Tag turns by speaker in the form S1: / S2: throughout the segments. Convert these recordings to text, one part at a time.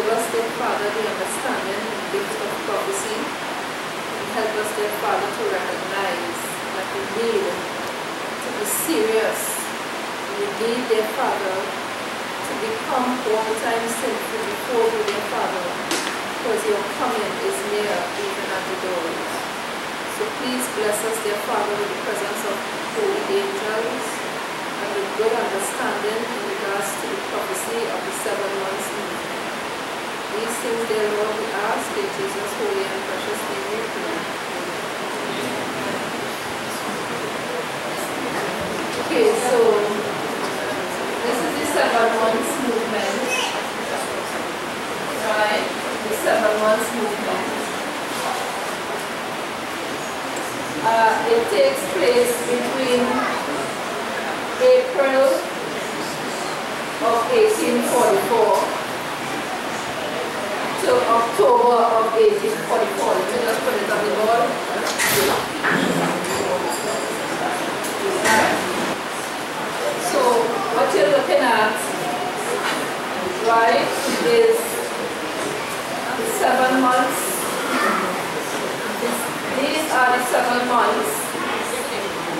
S1: give us, dear Father, the understanding and gift of prophecy. And help us, dear Father, to recognize that we need to be serious. We need, dear Father, to become all the time sinful before you, dear Father, because your coming is near, even at the doors. So please bless us, dear Father, with the presence of holy angels and with good understanding in regards to the prophecy of the 7 months movement. These things, dear Lord, we ask in Jesus' holy and precious name we pray. Okay, so this is the 7 months movement, right? The 7 months movement. It takes place between April of 1844 to October of 1844. Let me just put it on the board. So what you're looking at, right, is 7 months. These are the 7 months.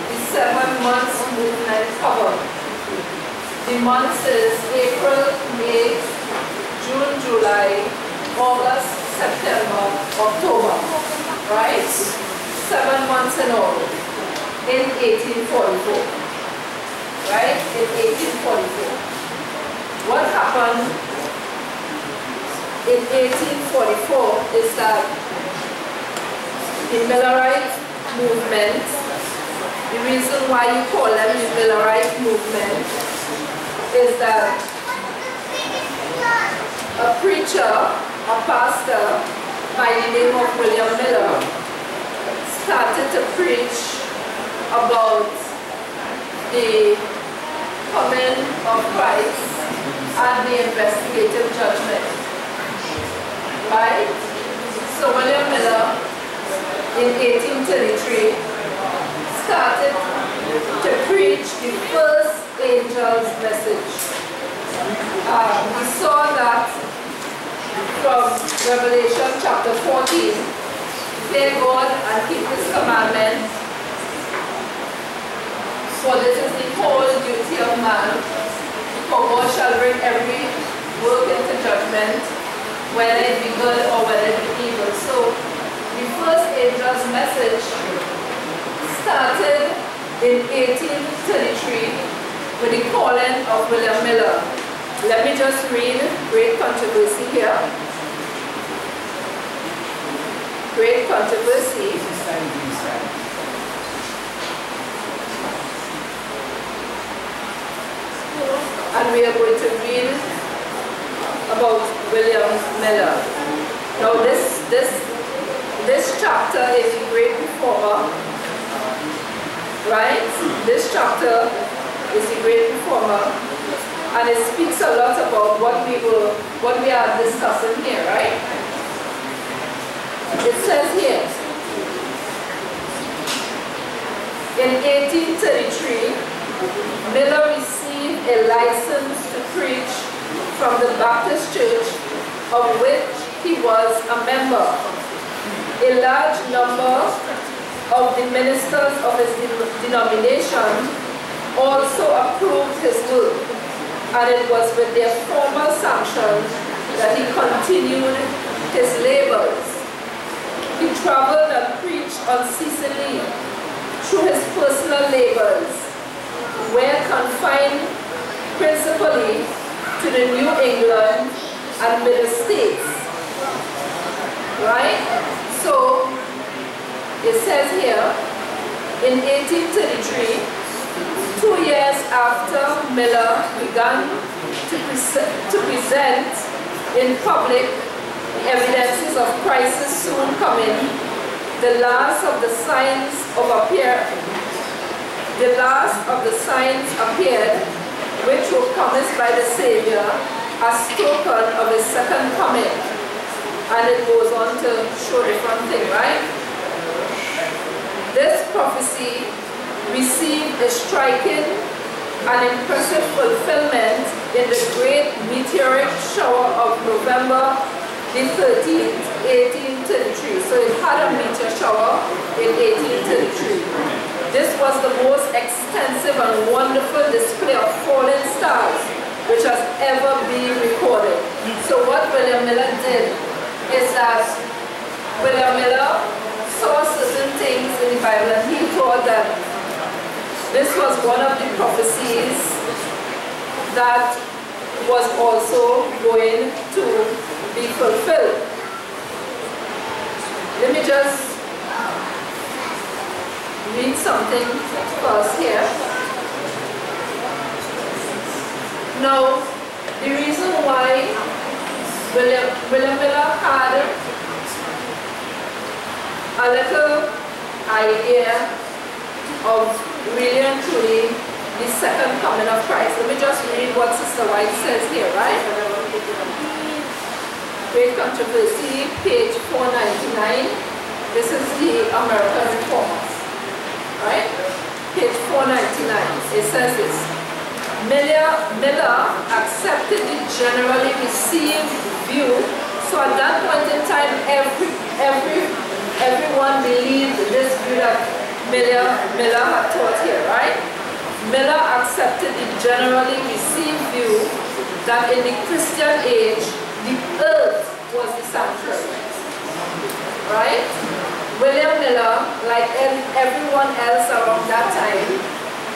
S1: The 7 months movement cover. The months is April, May, June, July, August, September, October. Right? 7 months in all. In 1844. Right? In 1844. What happened in 1844 is that the Millerite movement, the reason why you call them the Millerite movement is that a preacher, a pastor by the name of William Miller started to preach about the coming of Christ and the investigative judgment. Right? So William Miller in 1833 started to preach the first angel's message. We saw that from Revelation chapter 14, fear God and keep his commandments, for this is the whole duty of man, for God shall bring every work into judgment, whether it be good or whether it be evil. So the first angel's message started in 1833 with the calling of William Miller. Let me just read Great Controversy here. Great Controversy. And we are going to read about William Miller. Now this chapter is a great reformer, right? This chapter is a great reformer, and it speaks a lot about what we are discussing here, right? It says here, in 1833, Miller received a license to preach from the Baptist Church, of which he was a member. A large number of the ministers of his denomination also approved his work, and it was with their formal sanction that he continued his labors. He traveled and preached unceasingly through his personal labors, were confined principally to the New England and Middle States. Right? So, it says here, in 1833, 2 years after Miller began to present in public the evidences of Christ's soon coming, the last of the signs appeared, which were promised by the Savior as token of his second coming. And it goes on to show different things, right? This prophecy received a striking and impressive fulfillment in in the great meteoric shower of November the 13th, 1833. So it had a meteor shower in 1833. This was the most extensive and wonderful display of falling stars which has ever been recorded. So what William Miller did is that William Miller saw certain things in the Bible and he thought that this was one of the prophecies that was also going to be fulfilled. Let me just read something first here. Now, the reason why William Miller had a little idea of really and truly the second coming of Christ. Let me just read what Sister White says here, right? Great Controversy, page 499. This is the American Reformers, right? Page 499. It says this. Miller accepted the generally received view. So at that point in time, everyone believed this view that Miller had taught here, right? Miller accepted the generally received view that in the Christian age, the earth was the sanctuary, right? William Miller, like everyone else around that time,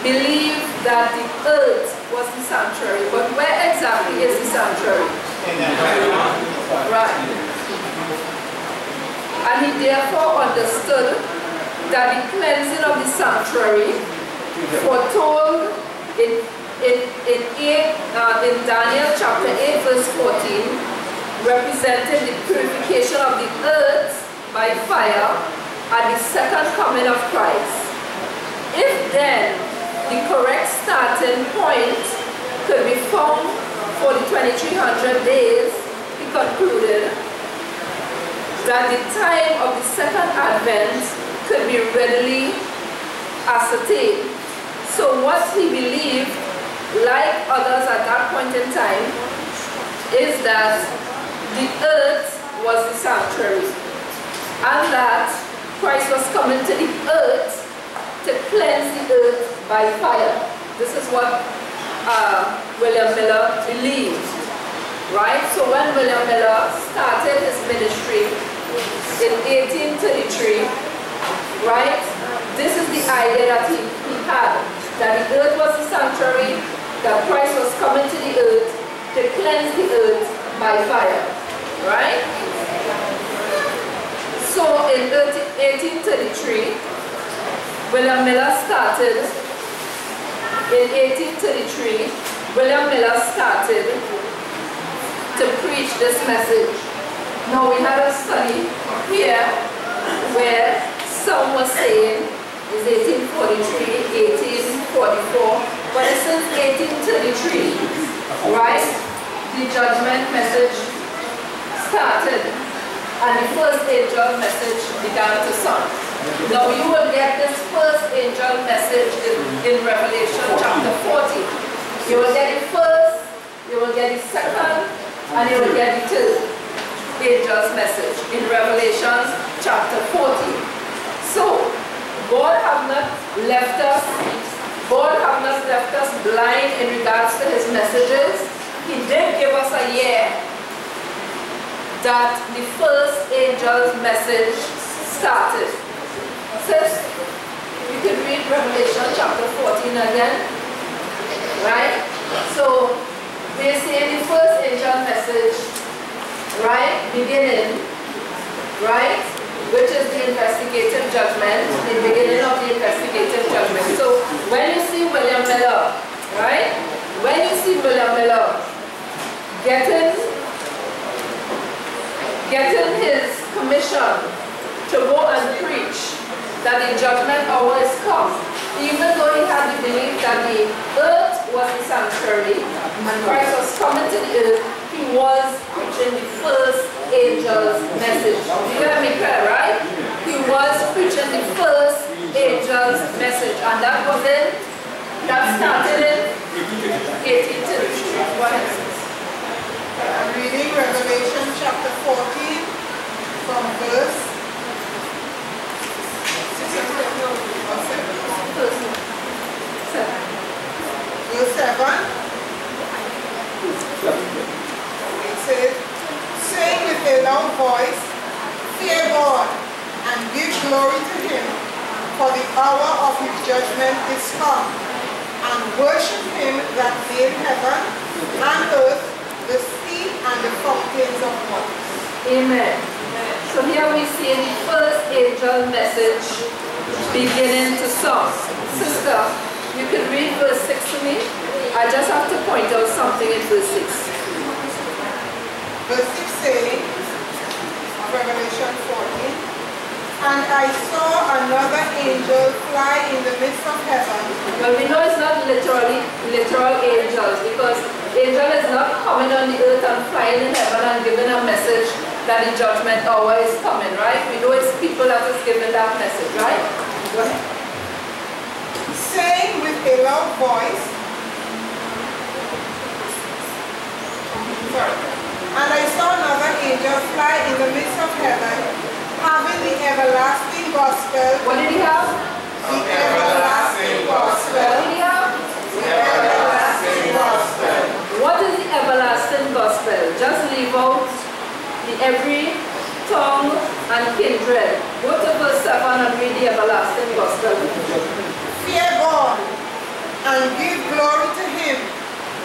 S1: believed that the earth was the sanctuary. But where exactly is the sanctuary? Right. And he therefore understood that the cleansing of the sanctuary, foretold in Daniel chapter 8 verse 14, represented the purification of the earth by fire at the second coming of Christ. If then the correct starting point could be found for the 2300 days, he concluded that the time of the second advent could be readily ascertained. So what he believed, like others at that point in time, is that the earth was the sanctuary and that Christ was coming to the earth to cleanse the earth by fire. This is what William Miller believed, right? So when William Miller started his ministry in 1833, right, this is the idea that he had, that the earth was the sanctuary, that Christ was coming to the earth to cleanse the earth by fire, right? So in 1833, William Miller started, in 1833, William Miller started to preach this message. Now we had a study here where some were saying it's 1843, 1844, but it's since 1833, right? The judgment message started and the first angel message began to sound. Now you will get this first angel message in Revelation chapter 40. You will get it first, you will get it second, and you will get the third angel's message in Revelation chapter 40. So God have not left us blind in regards to his messages. He did give us a year that the first angel's message started. Sis, you can read Revelation chapter 14 again, right? So they say the first angel message, right, beginning, right, which is the investigative judgment, the beginning of the investigative judgment. So when you see William Miller, right, when you see William Miller getting his commission to go and preach that the judgment hour is come, even though he had the belief that the earth was the sanctuary and Christ was coming to the earth, he was preaching the first angel's message. You get me clear, right? He was preaching the first angel's message, and that started in 1833. Go ahead.
S2: It says, "Sing with a loud voice, fear God, and give glory to him, for the hour of his judgment is come, and worship him that made heaven and earth, the sea, and the fountains of water."
S1: Amen. So here we see the first angel message beginning to song. Sister, you can read verse 6 to me. I just have to point out something in verse 6.
S2: Verse 6 says, Revelation 14, "And I saw another angel fly in the midst of heaven."
S1: Well, we know it's not literal angels, because angel is not coming on the earth and flying in heaven and giving a message that the judgment hour is coming, right? We know it's people that is giving that message, right? Go ahead.
S2: "Saying with a loud voice," "And I saw another angel fly in the midst of heaven, having the everlasting gospel."
S1: What did he have?
S2: The everlasting gospel.
S1: What did he have?
S2: The everlasting gospel.
S1: What is the everlasting gospel? Just leave out the every tongue and kindred. Go to verse 7 and read the everlasting gospel.
S2: "Fear God, and give glory to him,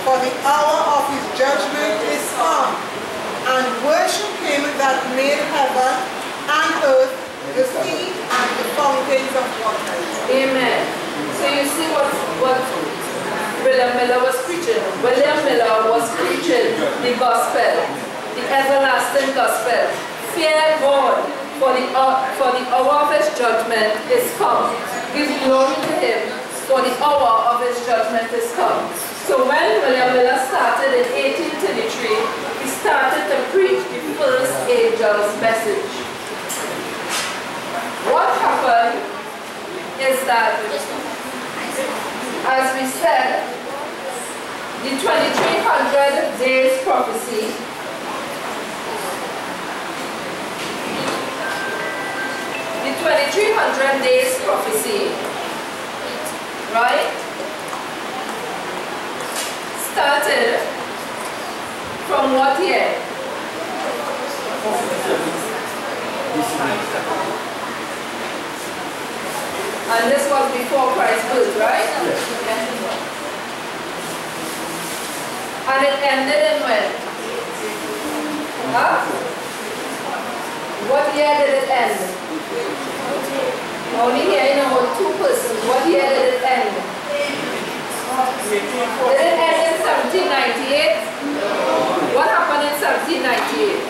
S2: for the hour of his judgment is come, and worship him that made heaven and earth, the sea, and the fountains of water."
S1: Amen. So you see what William Miller was preaching. William Miller was preaching the gospel, the everlasting gospel. Fear God, for the hour of his judgment is come. Give glory to him, for the hour of his judgment is come. So when William Miller started in 1833, he started to preach the first angel's message. What happened is that, as we said, the 2300 days prophecy the 2300 days prophecy, right, started from what year? And this was before Christ's birth, right? Yes. And it ended in when? Huh? What year did it end? Only here, you know, two persons. What year did it end? Did it end in 1798? What happened in 1798?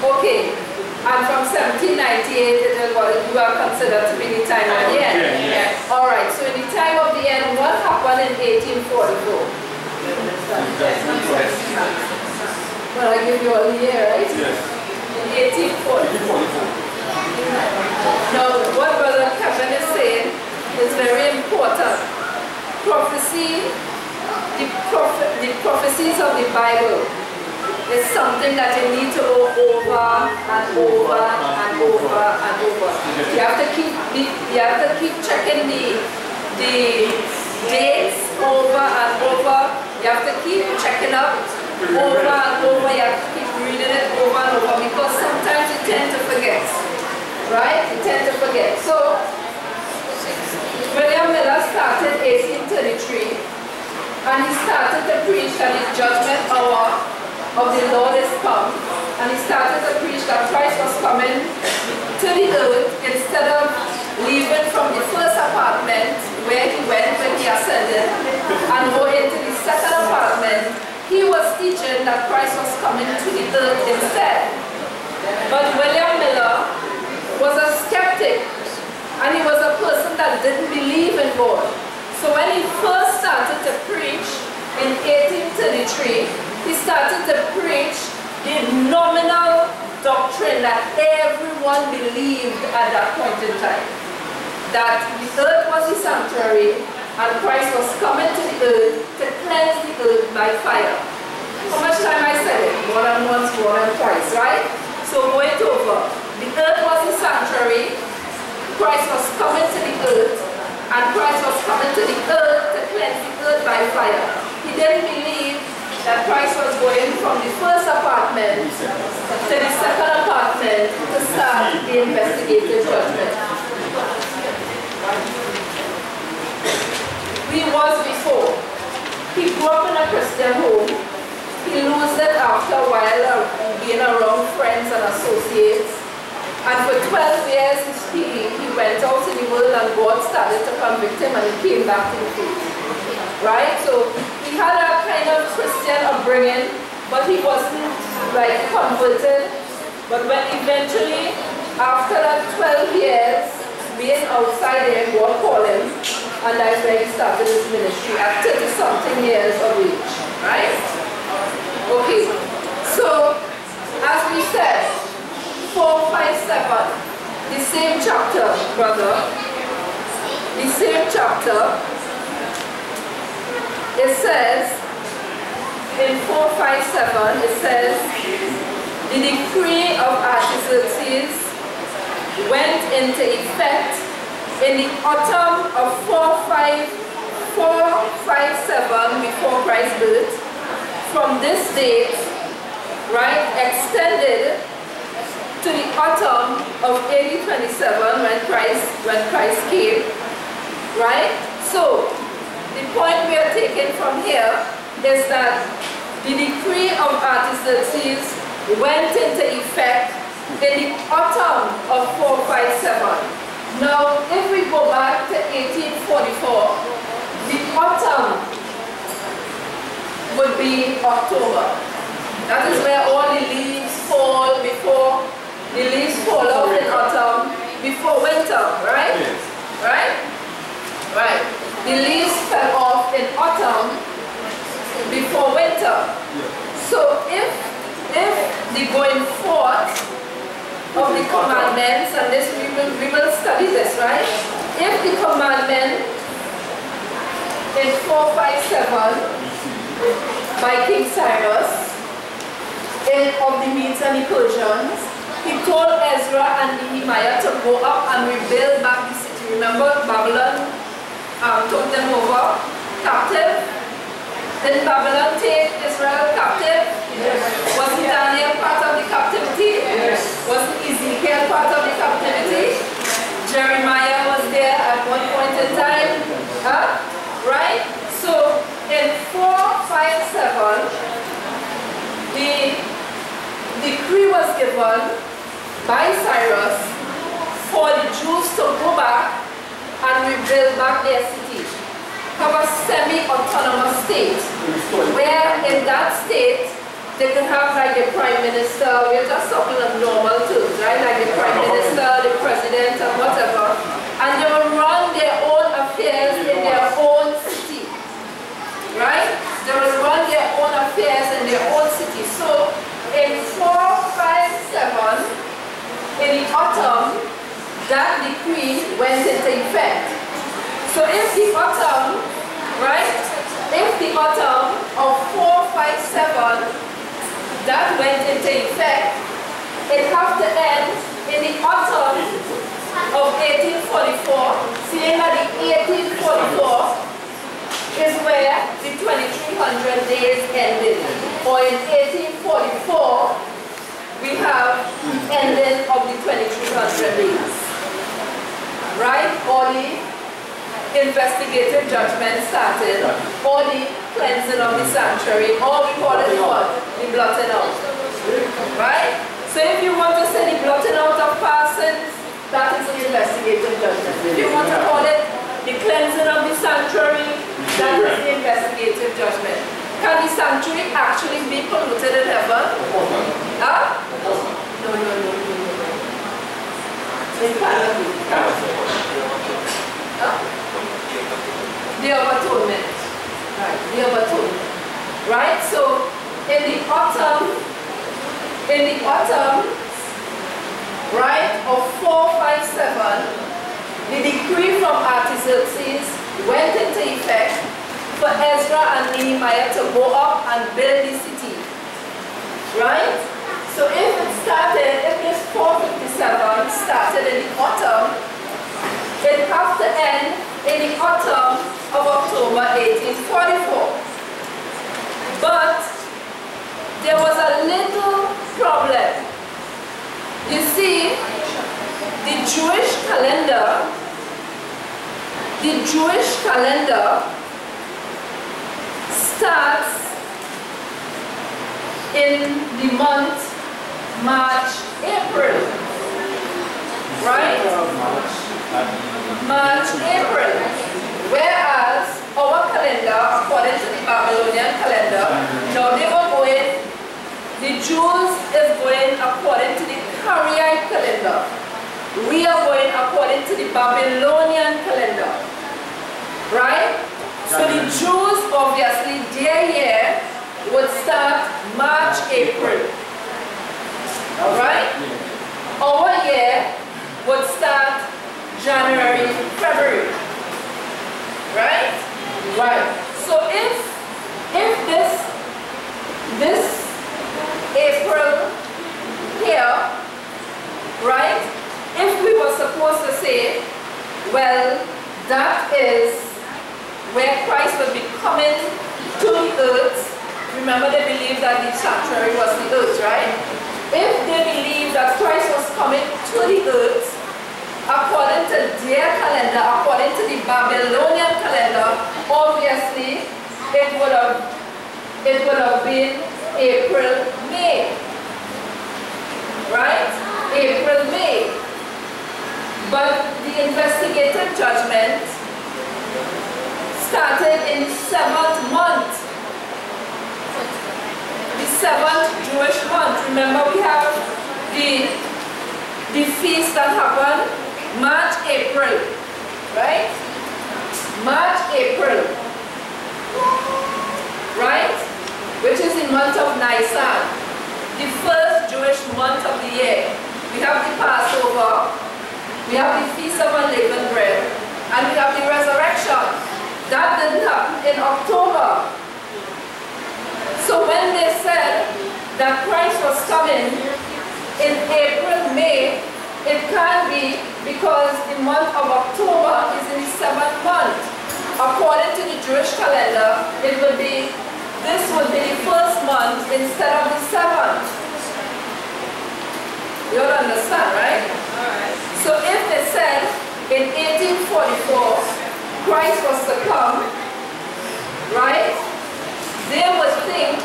S1: Okay, and from 1798 you are considered to be the time of the end. Yes. Alright, so in the time of the end, what happened in 1844? Well, I give you all the year, right?
S3: Yes.
S1: In 1844. Now, what Brother Kevin is saying is very important. Prophecy, the prophecies of the Bible is something that you need to go over and over and over and over. You have to keep checking the dates over and over. You have to keep checking up over and over. You have to keep reading it over and over, because sometimes you tend to forget. Right? You tend to forget. So William Miller started 1833, and he started to preach that his judgment hour of the Lord is come. And he started to preach that Christ was coming to the earth instead of leaving from the first apartment where he went when he ascended and going to the second apartment. He was teaching that Christ was coming to the earth instead. But William Miller was a skeptic, and he was a person that didn't believe in God. So when he first started to preach in 1833, he started to preach the nominal doctrine that everyone believed at that point in time. That the earth was the sanctuary, and Christ was coming to the earth to cleanse the earth by fire. How much time I said it? More than once, more than twice, right? So go it over. The earth was the sanctuary, Christ was coming to the earth, and Christ was coming to the earth to cleanse the earth by fire. He didn't believe that Christ was going from the first apartment to the second apartment to start the investigative judgment. He was before. He grew up in a Christian home. He lost it after a while being around friends and associates. And for 12 years he went out in the world, and God started to convict him, and he came back to the faith. Right? So he had a kind of Christian upbringing, but he wasn't like converted. But when eventually, after that 12 years being outside there, God called him, and that's where he started his ministry at 30-something years of age. Right? Okay. So, as we said, 4, 5, 7, the same chapter, brother, the same chapter, it says, in 4, 5, 7, it says, the decree of Artaxerxes went into effect in the autumn of 457 before Christ's birth. From this date, right, extended to the autumn of AD 27 when Christ came, right? So the point we are taking from here is that the decree of Artaxerxes went into effect in the autumn of 457. Now, if we go back to 1844, the autumn would be October. That is where all the leaves fall before the leaves fall out in autumn, before winter, right? Yes. Right? Right. The leaves fell off in autumn before winter. Yes. So if the going forth of the commandments, and this we will study this, right? If the commandment in 457 by King Cyrus of the Medes and the Persians, he told Ezra and Nehemiah to go up and rebuild back the city. Remember, Babylon took them over captive. Did Babylon take Israel captive? Yes. Was Daniel part of the captivity? Yes. Was Ezekiel part of the captivity? Jeremiah was there at one point in time. Right? So in 457, the decree was given by Cyrus for the Jews to go back and rebuild back their city. Have a semi-autonomous state, where in that state they could have like the prime minister, we're just talking of normal terms, right? Like the prime minister, the president, and whatever, and they will run their own affairs in their own city, right? They will run their own affairs in their own city. So in 457, in the autumn, that decree went into effect. So if the autumn, right, if the autumn of 457, that went into effect, it has to end in the autumn of 1844, seeing that the 1844 is where the 2300 days ended. Or in 1844, we have the ending of the 2300 days. Right? Or the investigative judgment started, or the cleansing of the sanctuary, or we call it what? The blotting out. Right? So if you want to say the blotting out of past sins, that is the investigative judgment. If you want to call it the cleansing of the sanctuary, that is the investigative judgment. Can the sanctuary actually be polluted in heaven? Huh? No. It cannot be. Huh? Day of Atonement. Right, Day of Atonement. Right? So in the autumn, right, of 457, the decree from Artaxerxes went into effect for Ezra and Nehemiah to go up and build the city. Right? So if this 457 started in the autumn, in the autumn of October 1844. But there was a little problem. You see, the Jewish calendar starts in the month March, April, right? March, April. Whereas our calendar, according to the Babylonian calendar, now they were going, the Jews is going according to the Cariite calendar. We are going according to the Babylonian calendar, right? So the Jews, obviously, their year would start March, April, right? Our year would start January, February, right? Right. So if this April here, right? If we were supposed to say, well, that is where Christ will be coming to the earth. Remember, they believed that the sanctuary was the earth, right? If they believed that Christ was coming to the earth, according to their calendar, according to the Babylonian calendar, obviously it would have been April, May, right? April, May. But the investigative judgment started in the 7th month. The 7th Jewish month. Remember, we have the feast that happened March, April, right? March, April, right? Which is the month of Nisan, the first Jewish month of the year. We have the Passover, we have the Feast of Unleavened Bread, and we have the resurrection. That didn't happen in October. So when they said that Christ was coming in April, May, it can't be, because the month of October is in the 7th month. According to the Jewish calendar, this would be the first month instead of the 7th. You all understand, right? Alright. So if they said in 1844 Christ was to come, right? They would think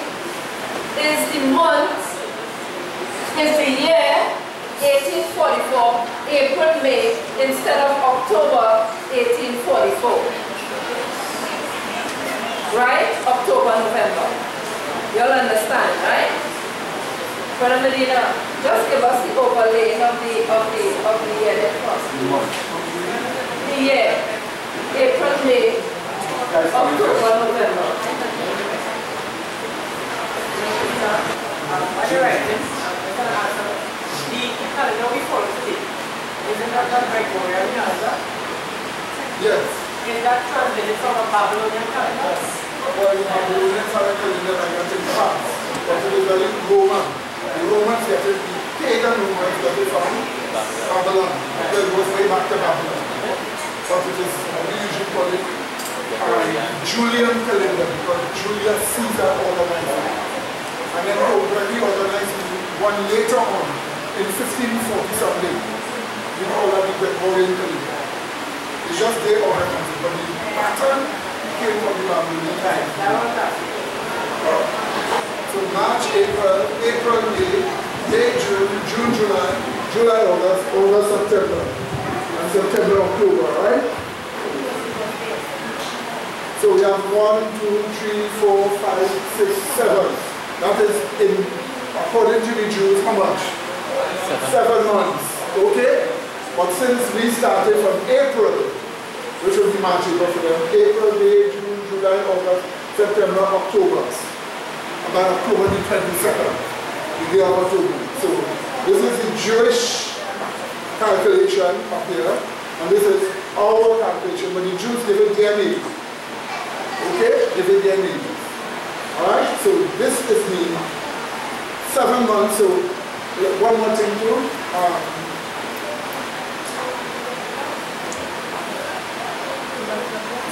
S1: is the year 1844, April, May, instead of October 1844. Right? October, November. You all understand, right? Brother Medina, just give us the overlay of the year then first. The year. April, May, October, November. The calendar we follow today, isn't that Gregorian calendar?
S3: Yes.
S1: Is that translated from a Babylonian calendar?
S3: Well, the Babylonian calendar I got in France, but it is very Roman. The Romans get it, the pagan Romans got it from Babylon. It goes way back to Babylon. But it is, we usually call it Julian calendar, because Julius Caesar organized it. And then already organized one later on, in 1540 something. We call that the Gregorian calendar. It's just they organized it, but the pattern came from the Babylonian time. So March, April, May, June, July, August, September, and September, October, right? So we have 1, 2, 3, 4, 5, 6, 7. That is according to the Jews, how much? 7 months, okay? But since we started from April, which will be March, April for them, April, May, June, July, August, September, October. About October the 22nd, the day of October. So this is the Jewish calculation up here, and this is our calculation, but the Jews give it their name. Okay? Give it their name. Alright? So this is the 7 months. So one more thing too.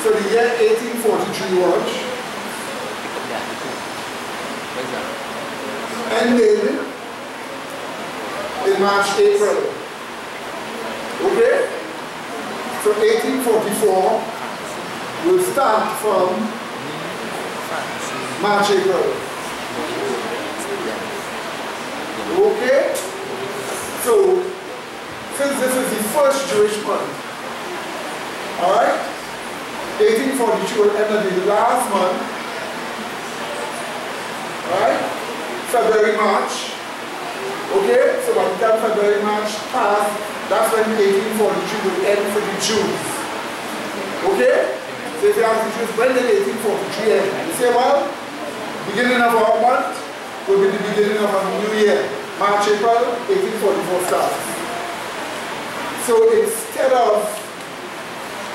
S3: So the year 1843 was ended in March, April. Okay? So 1844 will start from March, April. Okay? So, since this is the first Jewish month, alright? 1842 will end at the last month. Alright? February, March. Okay? So by the time February, March passed, that's when 1843 will end for the Jews. Okay? So if you ask the Jews, when did 1843 end? You say, well, beginning of our month will be the beginning of a new year. March, April, 1844 starts. So instead of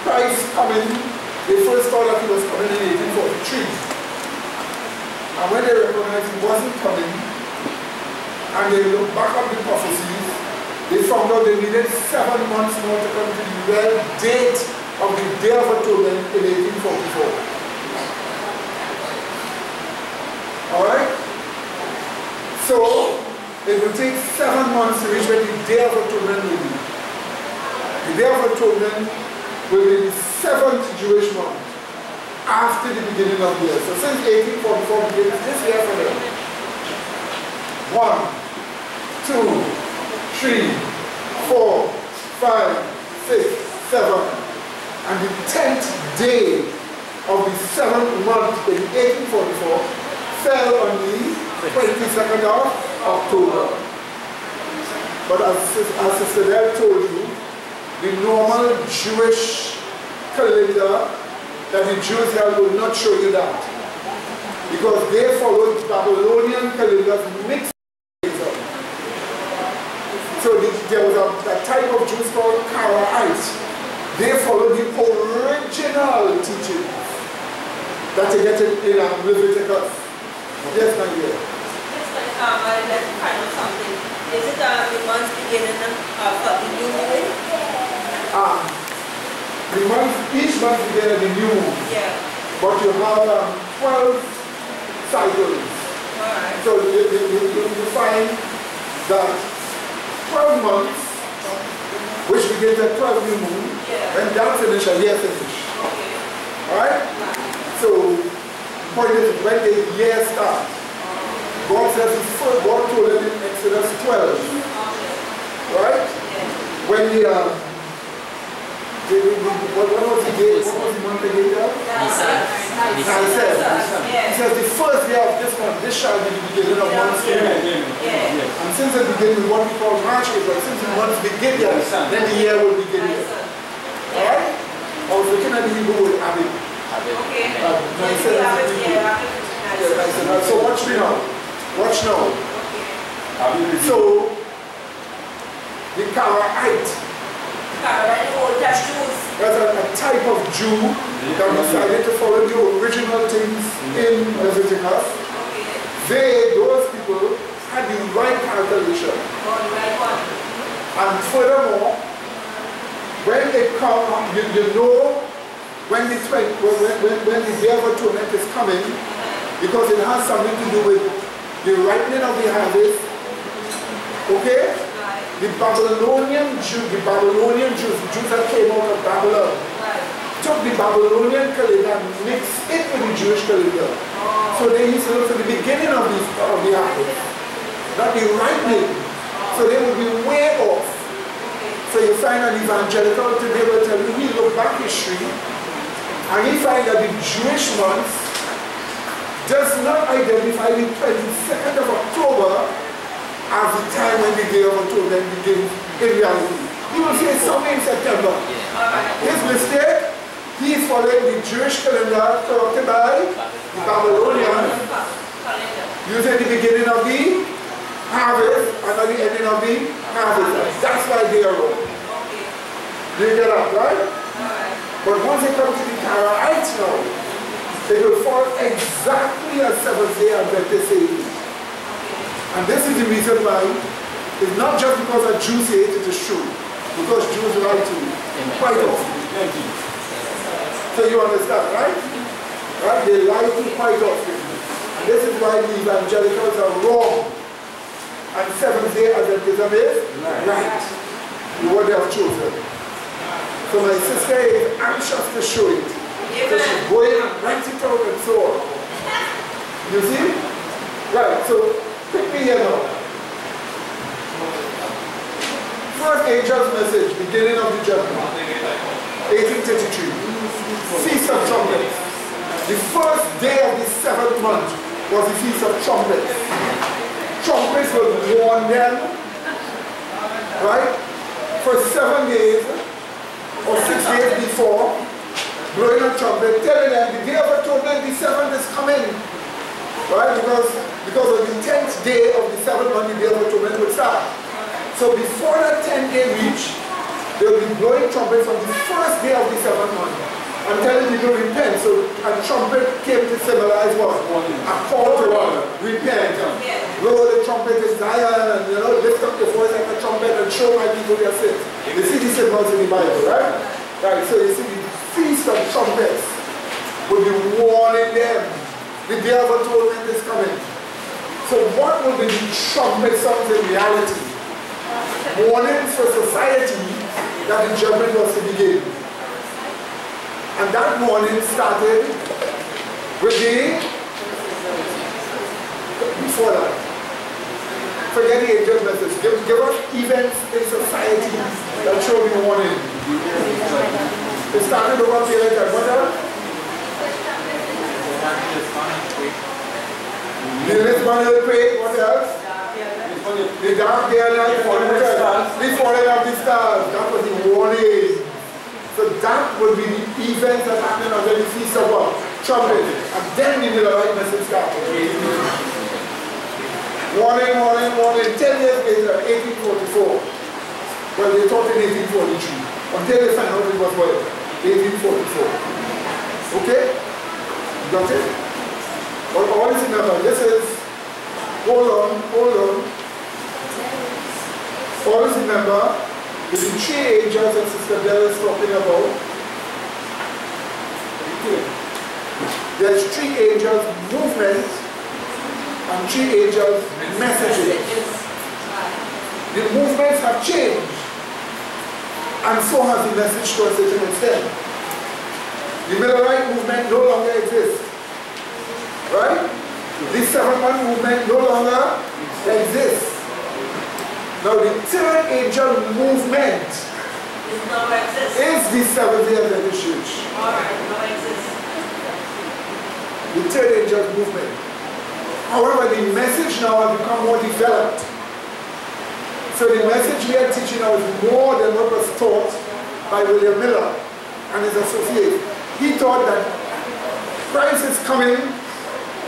S3: Christ coming, they first thought that he was coming in 1843. And when they recognized he wasn't coming, and they looked back at the prophecies, they found out they needed 7 months more to come to the real date of the Day of Atonement in 1844. Alright? So, it will take 7 months to reach when the Day of Atonement will be. The Day of Atonement will be the 7th Jewish month after the beginning of the year. So since 1844 begins this year for them. 1, 2, 3, 4, 5, 6, 7. And the 10th day of the 7th month in 1844 fell on the 22nd of October. But as Sister Dale told you, the normal Jewish calendar that the Jews have will not show you that. Because they followed Babylonian calendars mixed with them. So there was a type of Jews called Karaites. They followed the original teaching that they get in Leviticus. Yes, my dear.
S4: I'd like to find out something. Is it the month beginning of the new moon?
S3: Each month begins at the new moon.
S4: Yeah.
S3: But you have 12 cycles.
S4: Alright.
S3: So you find that 12 months, which begins at 12 new moon, when that finish, a year finish.
S4: Okay.
S3: Alright? So, point is, when the year starts, God says God told them in Exodus 12. Right? When what was the day? What was the month again there? He says the first day of this month, this shall be the beginning of months. And since it begins with what we call March, April, since the months begin here, then the year will begin here. Alright? I was looking at the Hebrew word Abib.
S4: Okay.
S3: So watch me now. Watch now. So, the Karaite. That's a type of Jew that decided to follow the original things in Leviticus. Those people had the right calculation. And furthermore, when they come, you know when the Day of Atonement is coming, because it has something to do with the ripening of the harvest. Okay? The Babylonian Jews, the Jews that came out of Babylon, took the Babylonian calendar and mixed it with the Jewish calendar. So they used to look for the beginning of the harvest, not the ripening. So they would be way off. So you find an evangelical today will tell you, he look back history, and he find that the Jewish months does not identify the 22nd of October as the time when the Day of Atonement begins in reality. He will say something in September. His mistake, he is following the Jewish calendar corrupted by the Babylonian, using the beginning of the harvest and not the ending of the harvest. That's why they are wrong. Do you get that, right? But once they come to the Karaites now, they will fall exactly as Seventh Day Adventists say it is. And this is the reason why it's not just because a Jew say it is true, because Jews lie to you quite often. So you understand, right? Right? They lie to quite often. And this is why the evangelicals are wrong. And Seventh-day Adventism is right. The word they have chosen. So my sister is anxious to show it. So she's going and writes it out and so on. You see? Right, so pick me here now. First angel's message, beginning of the judgment. 1833. Feast of Trumpets. The first day of the 7th month was the Feast of Trumpets. Trumpets will warn them, right? For 7 days or 6 days before, blowing a trumpet, telling them the day of atonement, the 7th is coming. Right? Because of the 10th day of the 7th month, the day of atonement will start. So before that 10th day reach, they will be blowing trumpets on the first day of the 7th month. I'm telling people repent. So a trumpet came to symbolize what? A call to what? Repent. Blow the trumpet in Zion and lift up the voice like a trumpet and show my people their sins. You see these symbols in the Bible, right? Right, so you see the Feast of Trumpets will be warning them. The day of atonement is coming. So what will be the trumpet sounds in reality? Warnings for society that the judgment was to begin. And that morning started with before that. Forget the angel's message. Give us events in society that show me warning. It started over here like that. What else? The Lisbon earthquake. What else? The dark day and night. The falling of the stars. That was the warning. So that will be the events that happen under the Feast of what? Trumpet. And then the Millerite message started. Warning, warning, warning. 10 years later, 1844. Well, they taught in 1843. Until they found out it was what? 1844. Okay? Got it? Well, always remember, this is, hold on. Always remember, the 3 angels that Sister Bell is talking about. Okay. There's 3 angels movement and 3 angels messages. The movements have changed, and so has the message to a certain extent. The Millerite movement no longer exists. Right? The 7-month movement no longer exists. Now the 3rd angel movement is the Seventh-day Adventist Church. The 3rd angel movement. However, the message now has become more developed. So the message we are teaching now is more than what was taught by William Miller and his associates. He thought that Christ is coming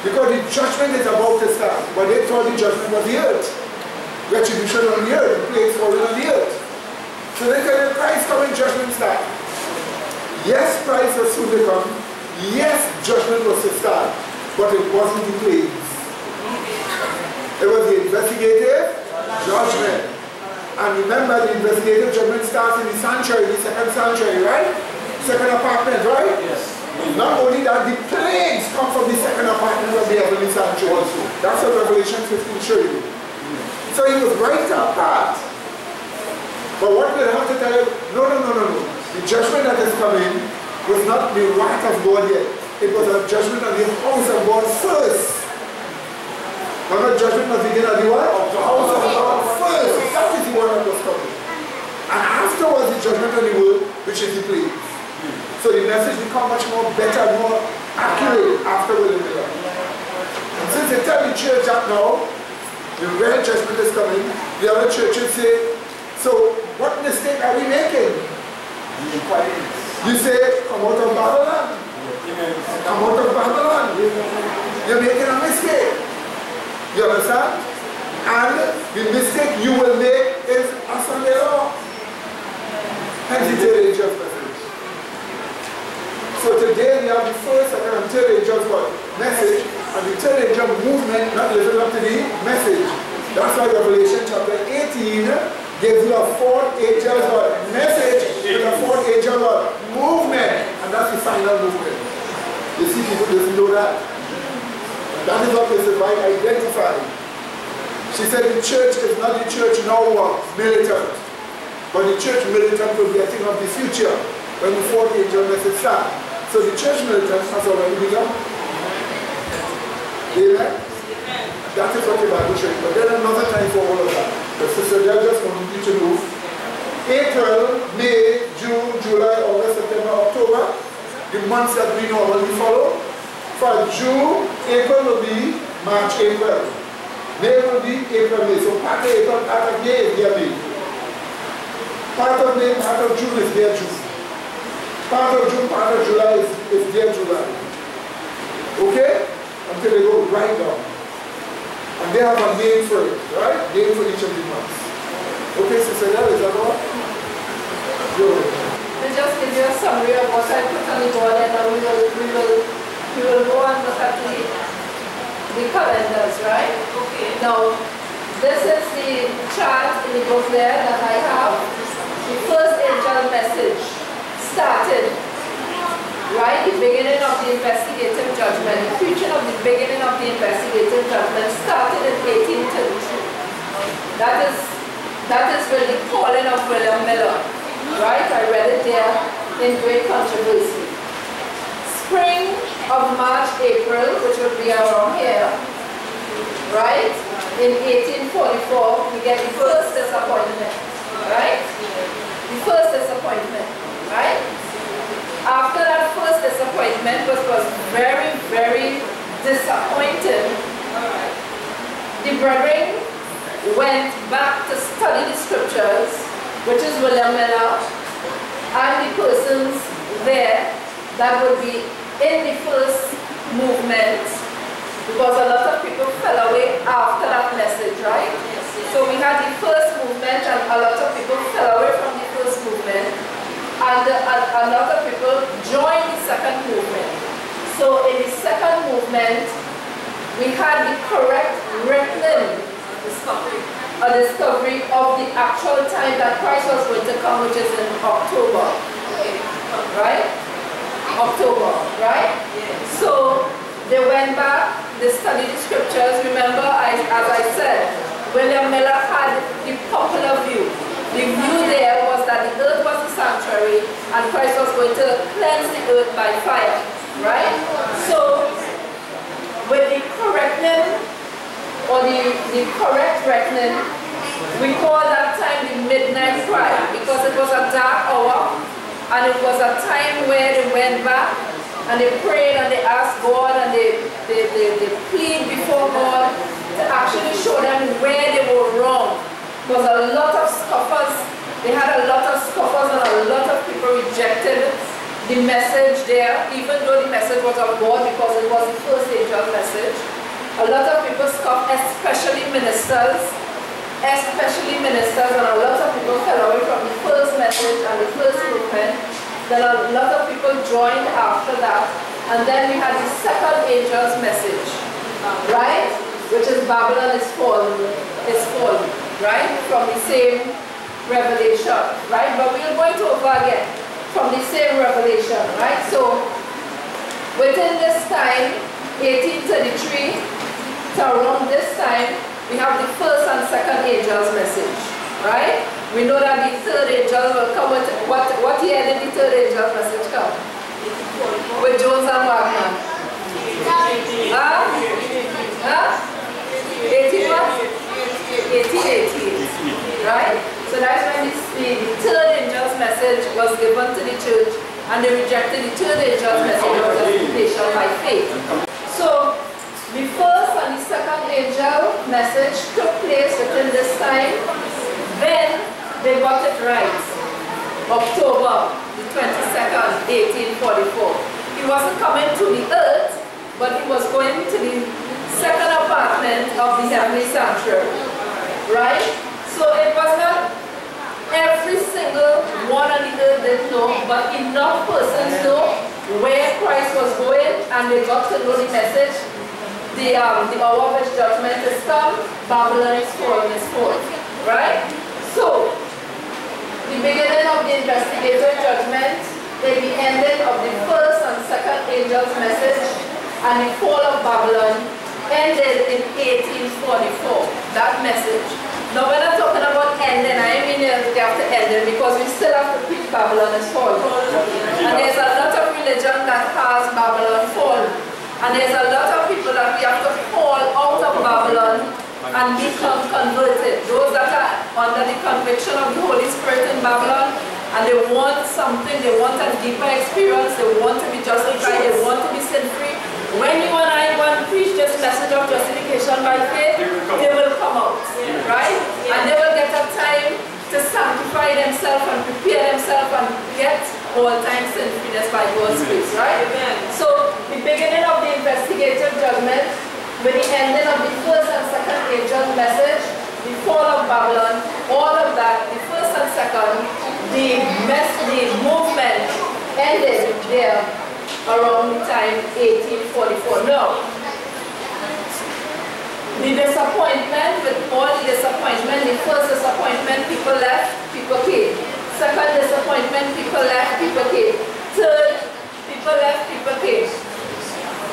S3: because the judgment is about to start. But they thought the judgment was the earth. Retribution on the earth, the plagues falling on the earth. So they tell you Christ coming, judgment start. Yes, Christ was soon to come. Yes, judgment was to start. But it wasn't the plagues. It was the investigative judgment. And remember, the investigative judgment starts in the sanctuary, the 2nd sanctuary, right? 2nd apartment, right? Yes. Not only that, the plagues come from the 2nd apartment of the heavenly sanctuary. That's what Revelation 15 shows you. So he was right to apart. But what we'll have to tell you, no. The judgment that is coming was not the wrath of God yet. It was a judgment on the house of God first. Remember, judgment must begin at the what? The house of God first. That is the one that was coming. And afterwards, the judgment on the world, which is the plague. So the message becomes much more better, more accurate after William Miller. And since they tell the church that now, the real judgment is coming, the other churches say, so what mistake are we making? You say, come out of Babylon. Come out of Babylon. You're making a mistake. You understand? And the mistake you will make is a Sunday law. Hence the 3rd angel's message. So today we have the 1st, 2nd, and 3rd angel's message, and the 3rd angel movement not living up to the message. That's why Revelation chapter 18 gives you a 4th angel's message with a 4th angel movement. And that's the final movement. You see, people doesn't know that. That is what Mrs. White identified. She said the church is not the church now militant, but the church militant will be a thing of the future when the fourth angel message starts. So the church militant has already begun. Amen? That is what the Bible shows. But there's another time for all of that. The sister there just wanted you to know. April, May, June, July, August, September, October, the months that we normally follow. For June, April will be March, April. May will be April, May. So part of April, part of May is their May. Part of May, part of June is their June. Part of June, part of July is their July. Okay? Until they go right down. And they have a name for it, right? Name for each of the months. Okay, Sister Nell, is that all? Good.
S1: I'll just give you a summary of what I put on the board, and then we will go and look at the calendars, right? Okay. Now, this is the chart in the book there that I have. The first angel message started, right? The beginning of the investigative judgment, the preaching of the beginning of the investigative judgment started in 1832. That is really the calling of William Miller, right? I read it there in Great Controversy. Spring of March, April, which would be around here, right? In 1844, we get the first disappointment, right? The first disappointment, right? After that first disappointment, which was very, very disappointing, the brethren went back to study the scriptures, which is William Miller, and the persons there that would be in the first movement, because a lot of people fell away after that message, right? So we had the first movement, and a lot of people fell away from the first movement, and a lot of people joined the second movement. So in the second movement, we had the correct written discovery of the actual time that Christ was going to come, which is in October, right? October, right? So they went back, they studied the scriptures. Remember, as I said, William Miller had the popular view. The view there was that the earth was a sanctuary and Christ was going to cleanse the earth by fire, right? So with the correctness, or the correct reckoning, we call that time the midnight cry, because it was a dark hour, and it was a time where they went back and they prayed and they asked God and they plead before God to actually show them where they were wrong. Because a lot of scoffers, they had a lot of scoffers, and a lot of people rejected the message there, even though the message was of God, because it was the first angel message. A lot of people scoffed, especially ministers, and a lot of people fell away from the first message and the first movement. Then a lot of people joined after that, and then we had the second angel's message, right? Which is Babylon is fallen, right? From the same revelation, right? But we're going to over again from the same revelation, right? So within this time, 1833, so around this time, we have the first and second angel's message, right? We know that the third angel will come with, what year did the third angel's message come? With Jones and Wagner. 1818, right? So that's when the third angel's message was given to the church, and they rejected the third angel's message of justification by faith. So the first and the second angel message took place within this time. Then they got it right. October the 22nd, 1844. He wasn't coming to the earth, but he was going to the second apartment of the heavenly sanctuary. Right? So it was not every single one on the earth didn't know, but enough persons know where Christ was going, and they got to know the message. The hour of his judgment is come, Babylon is fallen, right? So, the beginning of the investigative judgment, the ending of the angel's message, and the fall of Babylon ended in 1844. That message. Now when I'm talking about ending, I mean they have to end it because we still have to preach Babylon is fallen. And there's a lot of religion that has Babylon fallen. And there's a lot of people that we have to fall out of Babylon and become converted. Those that are under the conviction of the Holy Spirit in Babylon, and they want something, they want a deeper experience, they want to be justified, they want to be sin-free. When you and I want to preach this message of justification by faith, they will come out, right? And they will get a time to sanctify themselves and prepare themselves and get all-time sin-freeness by God's grace, right? So, the beginning of the investigative judgment, with the ending of the first and second angel's message, the fall of Babylon, all of that, the first and second, the movement ended there around the time 1844. Now, the disappointment, with all the disappointment, the first disappointment, people left, people came. Second disappointment, people left, people came. Third, people left, people came.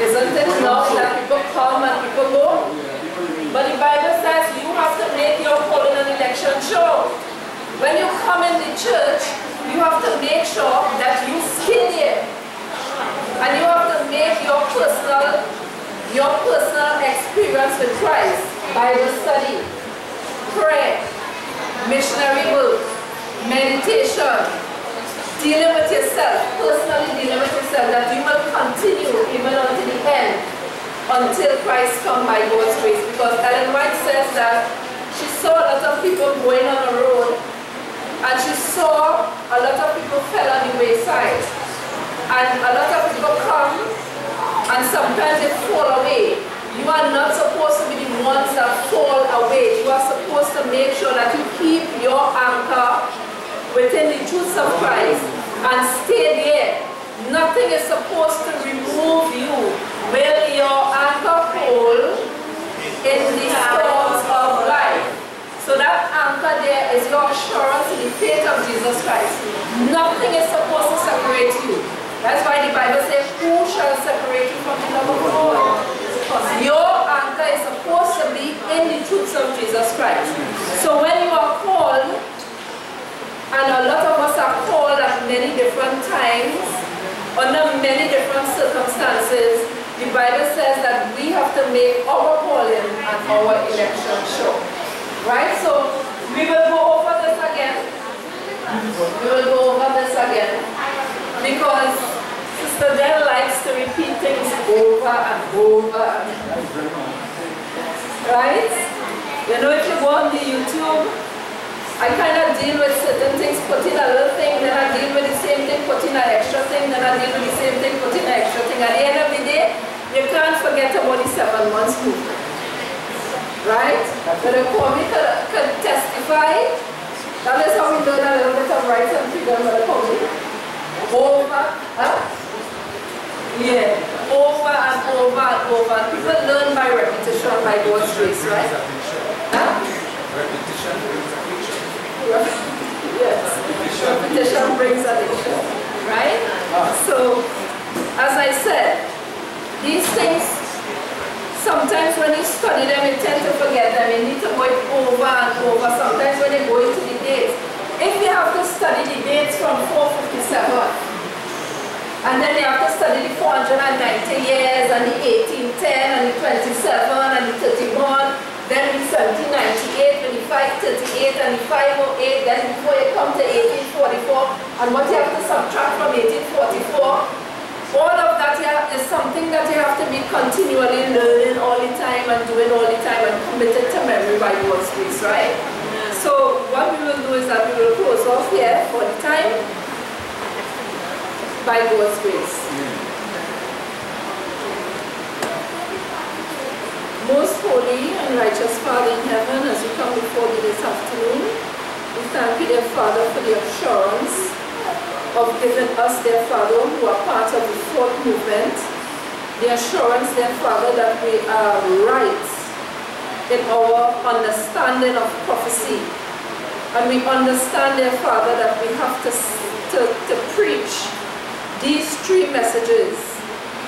S1: Isn't it now that people come and people go? But the Bible says you have to make your calling and election sure. When you come in the church, you have to make sure that you stay there. And you have to make your personal experience with Christ, Bible study, prayer, missionary work, meditation, dealing with yourself, personally dealing with yourself, that you will continue even until the end, until Christ comes by God's grace. Because Ellen White says that she saw a lot of people going on the road, and she saw a lot of people fell on the wayside. And a lot of people come, and sometimes they fall away. You are not supposed to be the ones that fall away. You are supposed to make sure that you keep your anchor within the truths of Christ and stay there. Nothing is supposed to remove you. Will your anchor hold in the storms of life? So that anchor there is your assurance in the faith of Jesus Christ. Nothing is supposed to separate you. That's why the Bible says, who shall separate you from the love of God? Your anchor is supposed to be in the truths of Jesus Christ. So when you are called, and a lot of us are called at many different times, under many different circumstances, the Bible says that we have to make our calling and our election sure. Right? So we will go over this again. We will go over this again. Because Sister Del likes to repeat things over and over and over. Right? You know, if you go on the YouTube, I kind of deal with certain things, put in a little thing, then I deal with the same thing, put in an extra thing, then I deal with the same thing, put in an extra thing. At the end of the day, you can't forget about the 7 months movement. Right? But the Kwame could testify. That is how we learn a little bit of rights and freedom with the Kwame. Over, yeah, over and over and over. People learn by repetition, by God's grace, right?
S5: Repetition brings addiction.
S1: Yes, repetition brings addiction, right? So, as I said, these things, sometimes when you study them, you tend to forget them. You need to go over and over. Sometimes when you go into the dates, if you have to study the dates from 457, and then you have to study the 490 years, and the 1810, and the 27, and the 31, then the 1798, and the 538, and the 508, then before you come to 1844, and what you have to subtract from 1844, all of that is something that you have to be continually learning all the time and doing all the time and committed to memory by God's grace, right? So what we will do is that we will close off here for the time by God's grace. Most holy and righteous Father in heaven, as we come before you this afternoon, we thank you, dear Father, for the assurance of giving us, dear Father, who are part of the fourth movement, the assurance, dear Father, that we are right in our understanding of prophecy. And we understand, dear Father, that we have to preach these 3 messages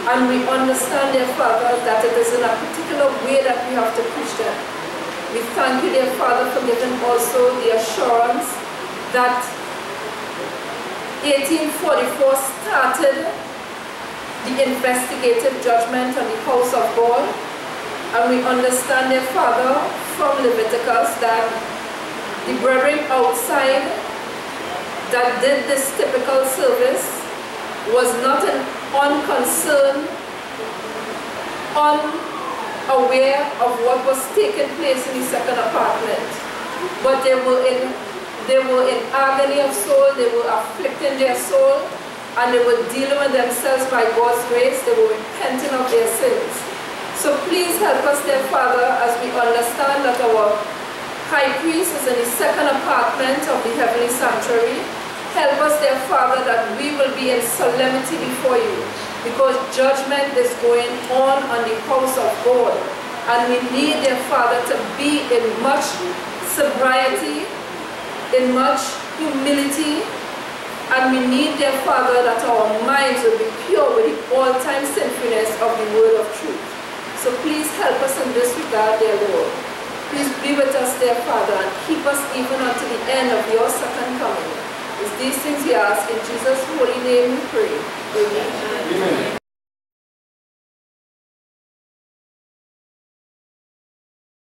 S1: And we understand, dear Father, that it is in a particular way that we have to preach them. We thank you, dear Father, for giving also the assurance that 1844 started the investigative judgment on the house of God. And we understand, dear Father, from Leviticus that the brethren outside that did this typical service was not unconcerned, unaware of what was taking place in the second apartment. But they were in agony of soul, they were afflicting their soul, and they were dealing with themselves by God's grace. They were repenting of their sins. So please help us, dear Father, as we understand that our high priest is in the second apartment of the heavenly sanctuary. Help us, dear Father, that we will be in solemnity before you, because judgment is going on the house of God. And we need, dear Father, to be in much sobriety, in much humility, and we need, dear Father, that our minds will be pure with the all-time sinfulness of the word of truth. So please help us in this regard, dear Lord. Please be with us, dear Father, and keep us even unto the end of your second coming. It's these things we ask in Jesus' holy name we pray. Amen.